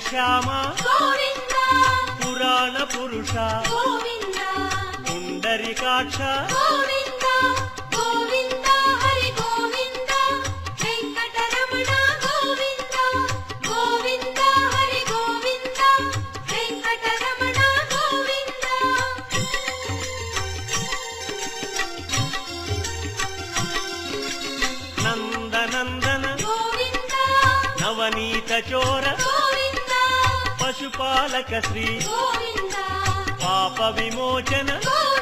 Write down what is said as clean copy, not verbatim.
శ్యామ గోవింద పురాణ పురుష గోవింద పుండరీకాక్ష గోవింద గోవింద హరి గోవింద వెంకటరమణ గోవింద గోవింద హరి గోవింద వెంకటరమణ గోవింద నందనందన గోవింద నవనీత చోర గోవింద పశుపాలక శ్రీ గోవింద పాప విమోచన గోవింద